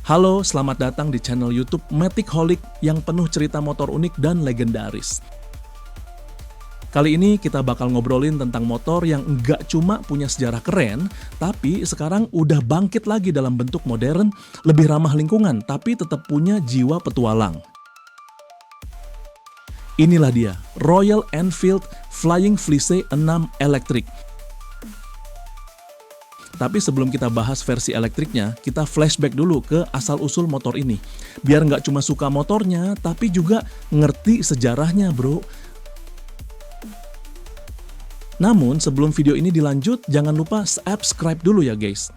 Halo, selamat datang di channel YouTube Matikholic yang penuh cerita motor unik dan legendaris. Kali ini kita bakal ngobrolin tentang motor yang nggak cuma punya sejarah keren, tapi sekarang udah bangkit lagi dalam bentuk modern, lebih ramah lingkungan, tapi tetap punya jiwa petualang. Inilah dia, Royal Enfield Flying Flea 6 Electric. Tapi sebelum kita bahas versi elektriknya, kita flashback dulu ke asal-usul motor ini. Biar nggak cuma suka motornya, tapi juga ngerti sejarahnya, bro. Namun, sebelum video ini dilanjut, jangan lupa subscribe dulu ya, guys.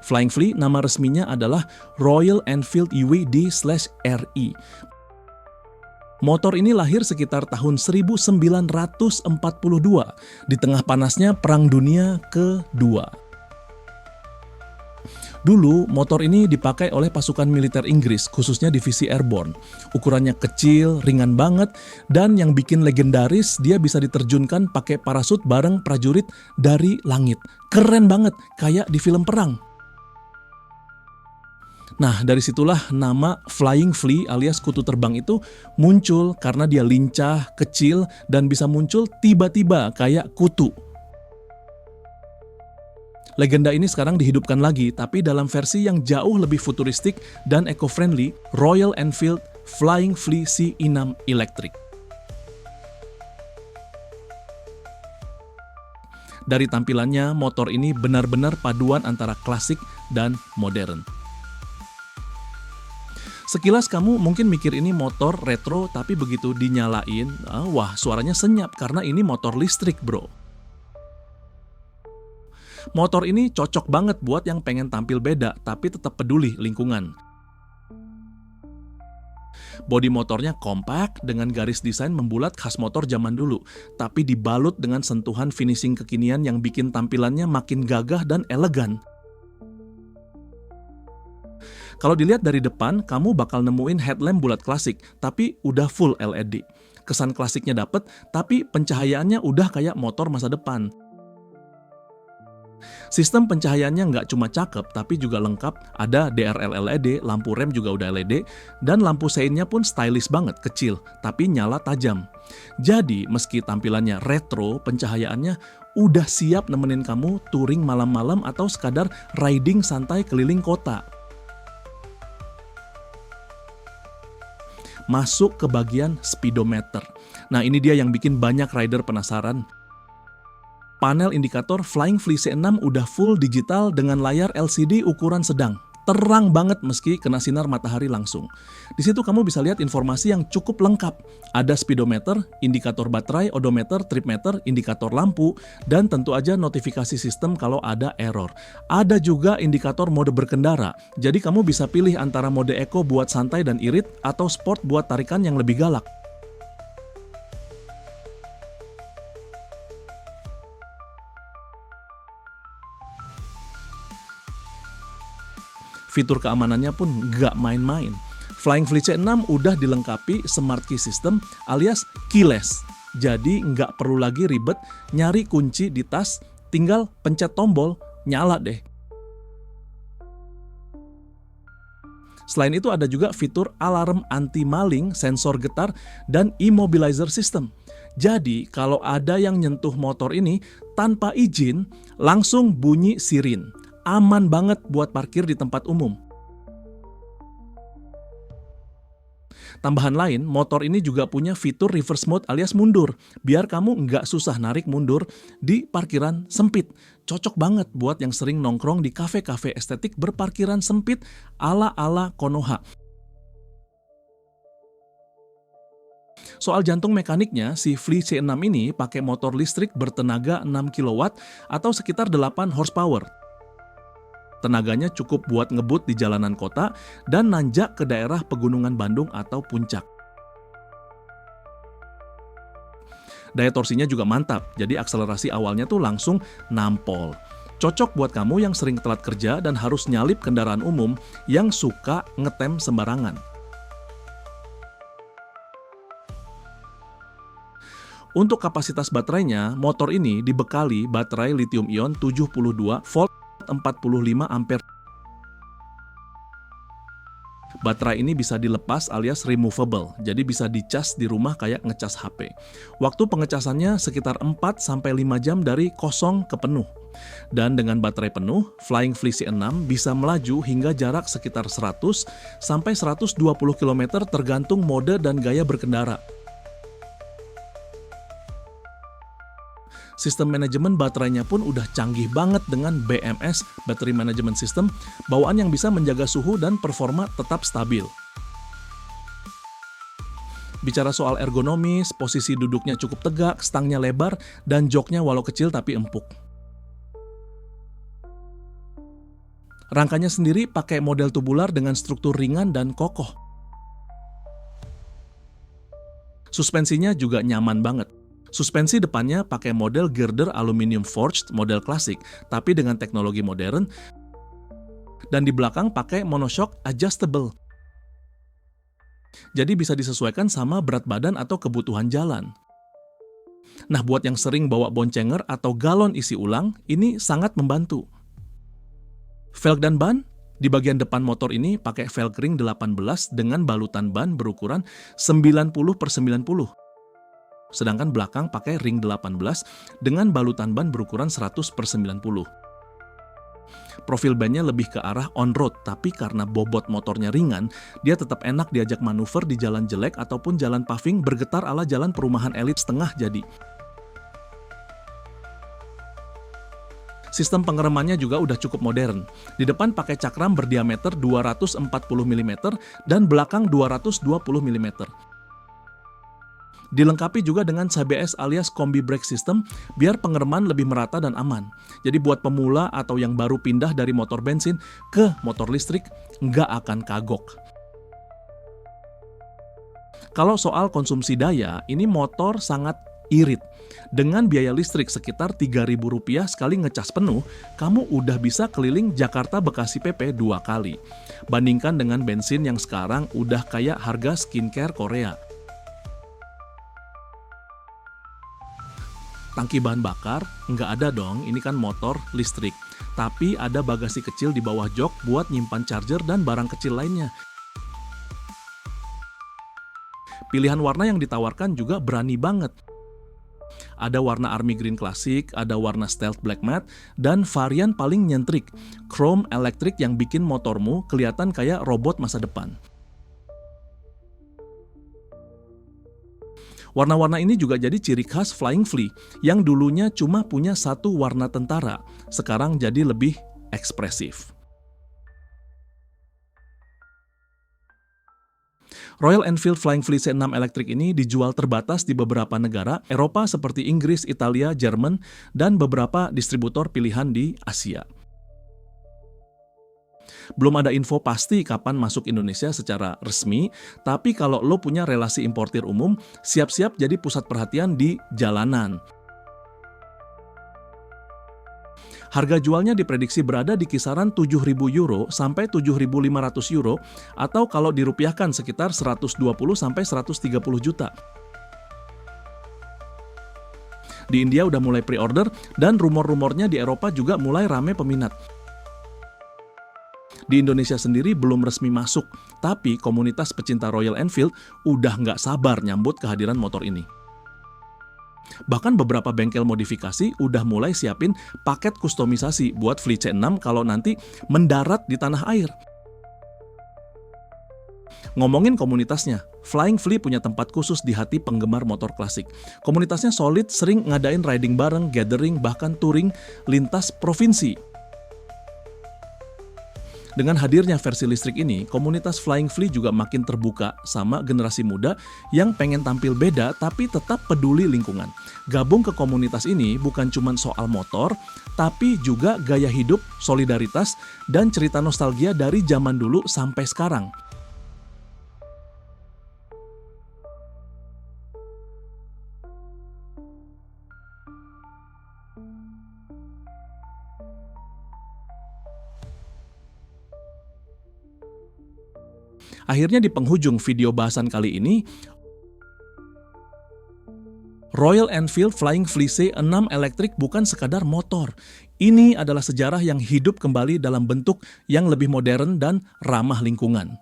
Flying Flea nama resminya adalah Royal Enfield UWD/RE. Motor ini lahir sekitar tahun 1942 di tengah panasnya Perang Dunia Kedua. Dulu, motor ini dipakai oleh pasukan militer Inggris, khususnya divisi Airborne. Ukurannya kecil, ringan banget, dan yang bikin legendaris, dia bisa diterjunkan pakai parasut bareng prajurit dari langit. Keren banget, kayak di film perang. Nah, dari situlah nama Flying Flea alias kutu terbang itu muncul karena dia lincah, kecil, dan bisa muncul tiba-tiba kayak kutu. Legenda ini sekarang dihidupkan lagi, tapi dalam versi yang jauh lebih futuristik dan eco-friendly, Royal Enfield Flying Flea C6 Electric. Dari tampilannya, motor ini benar-benar paduan antara klasik dan modern. Sekilas kamu mungkin mikir ini motor retro, tapi begitu dinyalain, wah suaranya senyap karena ini motor listrik, bro. Motor ini cocok banget buat yang pengen tampil beda, tapi tetap peduli lingkungan. Bodi motornya kompak dengan garis desain membulat khas motor zaman dulu, tapi dibalut dengan sentuhan finishing kekinian yang bikin tampilannya makin gagah dan elegan. Kalau dilihat dari depan, kamu bakal nemuin headlamp bulat klasik, tapi udah full LED. Kesan klasiknya dapet, tapi pencahayaannya udah kayak motor masa depan. Sistem pencahayaannya nggak cuma cakep, tapi juga lengkap. Ada DRL LED, lampu rem juga udah LED, dan lampu seinnya pun stylish banget, kecil, tapi nyala tajam. Jadi, meski tampilannya retro, pencahayaannya udah siap nemenin kamu touring malam-malam atau sekadar riding santai keliling kota. Masuk ke bagian speedometer. Nah, ini dia yang bikin banyak rider penasaran. Panel indikator Flying Flea C6 udah full digital dengan layar LCD ukuran sedang. Terang banget meski kena sinar matahari langsung. Di situ kamu bisa lihat informasi yang cukup lengkap. Ada speedometer, indikator baterai, odometer, trip meter, indikator lampu, dan tentu aja notifikasi sistem kalau ada error. Ada juga indikator mode berkendara. Jadi kamu bisa pilih antara mode eco buat santai dan irit atau sport buat tarikan yang lebih galak. Fitur keamanannya pun nggak main-main. Flying Flea C6 udah dilengkapi Smart Key System alias keyless. Jadi nggak perlu lagi ribet nyari kunci di tas, tinggal pencet tombol, nyala deh. Selain itu ada juga fitur alarm anti-maling, sensor getar, dan immobilizer system. Jadi kalau ada yang nyentuh motor ini tanpa izin, langsung bunyi sirin. Aman banget buat parkir di tempat umum. Tambahan lain, motor ini juga punya fitur reverse mode alias mundur, biar kamu nggak susah narik mundur di parkiran sempit. Cocok banget buat yang sering nongkrong di kafe-kafe estetik berparkiran sempit ala-ala Konoha. Soal jantung mekaniknya, si Flee C6 ini pakai motor listrik bertenaga 6 kW atau sekitar 8 horsepower. Tenaganya cukup buat ngebut di jalanan kota dan nanjak ke daerah pegunungan Bandung atau puncak. Daya torsinya juga mantap, jadi akselerasi awalnya tuh langsung nampol. Cocok buat kamu yang sering telat kerja dan harus nyalip kendaraan umum yang suka ngetem sembarangan. Untuk kapasitas baterainya, motor ini dibekali baterai lithium-ion 72 volt 45 ampere. Baterai ini bisa dilepas alias removable, jadi bisa dicas di rumah kayak ngecas HP. Waktu pengecasannya sekitar 4-5 jam dari kosong ke penuh. Dan dengan baterai penuh, Flying Flea C6 bisa melaju hingga jarak sekitar 100-120 km tergantung mode dan gaya berkendara. Sistem manajemen baterainya pun udah canggih banget dengan BMS, Battery Management System, bawaan yang bisa menjaga suhu dan performa tetap stabil. Bicara soal ergonomis, posisi duduknya cukup tegak, stangnya lebar, dan joknya walau kecil tapi empuk. Rangkanya sendiri pakai model tubular dengan struktur ringan dan kokoh. Suspensinya juga nyaman banget. Suspensi depannya pakai model girder aluminium forged model klasik, tapi dengan teknologi modern, dan di belakang pakai monoshock adjustable. Jadi bisa disesuaikan sama berat badan atau kebutuhan jalan. Nah, buat yang sering bawa boncenger atau galon isi ulang, ini sangat membantu. Velg dan ban, di bagian depan motor ini pakai velg ring 18 dengan balutan ban berukuran 90/90. Sedangkan belakang pakai ring 18 dengan balutan ban berukuran 100/90. Profil bannya lebih ke arah on-road, tapi karena bobot motornya ringan, dia tetap enak diajak manuver di jalan jelek ataupun jalan paving bergetar ala jalan perumahan elit setengah jadi. Sistem pengeremannya juga udah cukup modern. Di depan pakai cakram berdiameter 240 mm dan belakang 220 mm. Dilengkapi juga dengan CBS alias Combi Brake System biar pengereman lebih merata dan aman. Jadi buat pemula atau yang baru pindah dari motor bensin ke motor listrik, nggak akan kagok. Kalau soal konsumsi daya, ini motor sangat irit. Dengan biaya listrik sekitar Rp3.000 sekali ngecas penuh, kamu udah bisa keliling Jakarta Bekasi PP 2 kali. Bandingkan dengan bensin yang sekarang udah kayak harga skincare Korea. Tangki bahan bakar, nggak ada dong, ini kan motor listrik. Tapi ada bagasi kecil di bawah jok buat nyimpan charger dan barang kecil lainnya. Pilihan warna yang ditawarkan juga berani banget. Ada warna army green klasik, ada warna stealth black matte, dan varian paling nyentrik, chrome elektrik yang bikin motormu kelihatan kayak robot masa depan. Warna-warna ini juga jadi ciri khas Flying Flea, yang dulunya cuma punya satu warna tentara, sekarang jadi lebih ekspresif. Royal Enfield Flying Flea C6 elektrik ini dijual terbatas di beberapa negara Eropa seperti Inggris, Italia, Jerman, dan beberapa distributor pilihan di Asia. Belum ada info pasti kapan masuk Indonesia secara resmi, tapi kalau lo punya relasi importir umum, siap-siap jadi pusat perhatian di jalanan. Harga jualnya diprediksi berada di kisaran €7.000 sampai €7.500 atau kalau dirupiahkan sekitar 120 sampai 130 juta. Di India udah mulai pre-order dan rumor-rumornya di Eropa juga mulai rame peminat. Di Indonesia sendiri belum resmi masuk, tapi komunitas pecinta Royal Enfield udah nggak sabar nyambut kehadiran motor ini. Bahkan beberapa bengkel modifikasi udah mulai siapin paket kustomisasi buat Flea C6 kalau nanti mendarat di tanah air. Ngomongin komunitasnya, Flying Flea punya tempat khusus di hati penggemar motor klasik. Komunitasnya solid, sering ngadain riding bareng, gathering, bahkan touring lintas provinsi. Dengan hadirnya versi listrik ini, komunitas Flying Flea juga makin terbuka sama generasi muda yang pengen tampil beda tapi tetap peduli lingkungan. Gabung ke komunitas ini bukan cuma soal motor, tapi juga gaya hidup, solidaritas, dan cerita nostalgia dari zaman dulu sampai sekarang. Akhirnya di penghujung video bahasan kali ini, Royal Enfield Flying Flea C6 elektrik bukan sekadar motor. Ini adalah sejarah yang hidup kembali dalam bentuk yang lebih modern dan ramah lingkungan.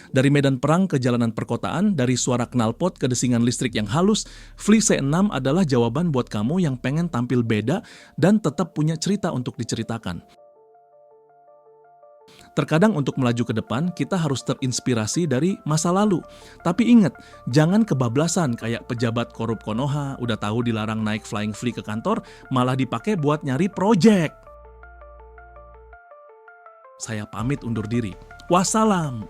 Dari medan perang ke jalanan perkotaan, dari suara knalpot ke desingan listrik yang halus, Flea C6 adalah jawaban buat kamu yang pengen tampil beda dan tetap punya cerita untuk diceritakan. Terkadang untuk melaju ke depan, kita harus terinspirasi dari masa lalu. Tapi ingat, jangan kebablasan kayak pejabat korup Konoha, udah tahu dilarang naik Flying Flea ke kantor, malah dipakai buat nyari project. Saya pamit undur diri. Wassalam.